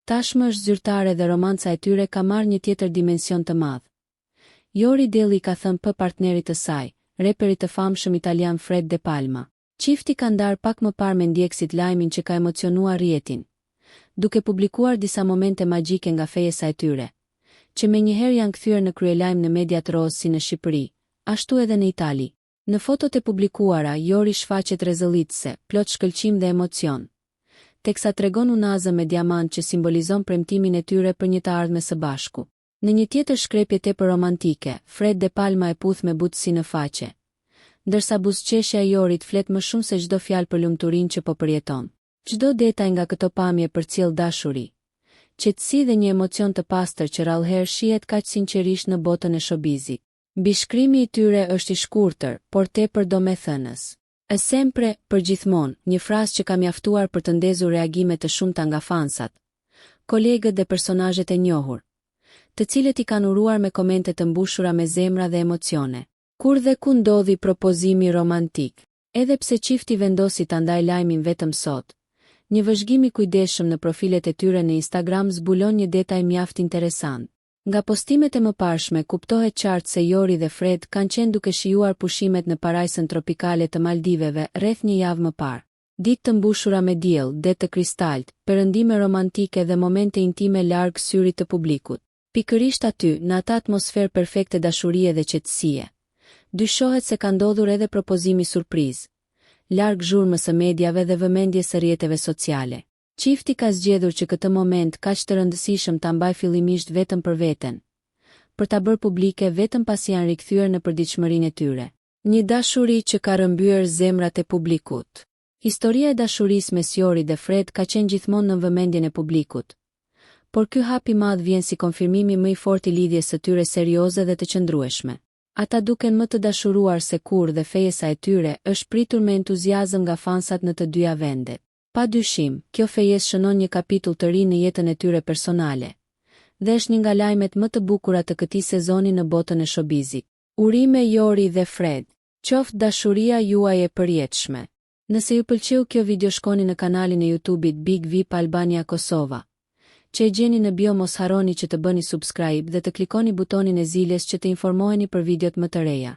Tashmë është zyrtare dhe romanca e tyre ka marrë një tjetër dimension të madh. Jori Delli ka thënë për partnerit të saj, reperit të famshëm italian Fred De Palma. Çifti ka ndarë pak më parë me ndjekësit lajmin që ka emocionuar rrjetin, duke publikuar disa momente magjike nga fejesa e tyre, që menjëherë janë kthyer në kryelajm në mediat roz si në Shqipëri, ashtu edhe në Itali. Në fotot e publikuara, Jori shfaqet rrezëllitëse, plot shkëlqim dhe emocion, teksa tregon unazë me diamant që simbolizon premtimin e tyre për një të ardhme së bashku. Në një tjetër shkrepje tepër romantike, Fred De Palma e puth me butësi në faqe, ndërsa buzëqeshja e Jorit flet më shumë se çdo fjalë për lumturinë që po përjeton. Çdo detaj nga këto pamje përcjell dashuri, qetësi dhe një emocion të pastër që rallëherë shihet kaq sinqerisht në botën e showbizit. Bishkrimi i tyre është i shkurtër, por tepër domethënës. E sempre, për gjithmonë, një frazë që ka mjaftuar për të ndezur reagime të shumta nga fansat, kolegët dhe personazhet e njohur, të cilët i kanë uruar me komente të mbushura me zemra dhe emocione. Kur dhe ku ndodhi propozimi romantik? Edhe pse çifti vendosi ta ndajë lajmin vetëm sot, një vëzhgim i kujdesshëm në profilet e tyre në Instagram zbulon një detaj mjaft interesant. Nga postimet e mëparshme kuptohet qartë se Jori dhe Fred kanë qenë duke shijuar pushimet në parajsën tropikale të Maldiveve rreth një javë më parë. Ditë të mbushura me diell, det të kristalt, perëndime romantike dhe momente intime larg syrit të publikut. Pikërisht aty, në atë atmosferë perfekte dashurie dhe qetësie, dyshohet se ka ndodhur edhe propozimi surprizë, larg zhurmës së mediave dhe vëmendjes së rrjeteve sociale. Çifti ka zgjedhur që këtë moment kaq të rëndësishëm ta mbaj fillimisht vetëm për veten, për ta bërë publike vetëm pasi janë rikthyer në përditshmërinë e tyre. Një dashuri që ka rrëmbyer zemrat e publikut. Historia e dashurisë mes Jorit dhe Fred ka qenë gjithmonë në vëmendjen e publikut, por ky hap i madh vjen si konfirmimi më i fortë i lidhjes së tyre serioze dhe të qëndrueshme. Ata duken më të dashuruar se kur dhe fejesa e tyre është pritur me entuziazëm nga fansat në të dyja vendet. Pa dyshim, kjo fejes shënon një kapitull të ri në jetën e tyre personale, dhe është një nga lajmet më të bukura të këtij sezoni në botën e showbizit. Urime Jori dhe Fred. Qoftë dashuria juaj e përjetshme. Nëse ju pëlqeu kjo video, shkoni në kanalin e YouTube-it Big VIP Albania Kosova, që e gjeni në bio. Mos harroni që të bëni subscribe dhe të klikoni butonin e zilës që të informoheni për videot më të reja.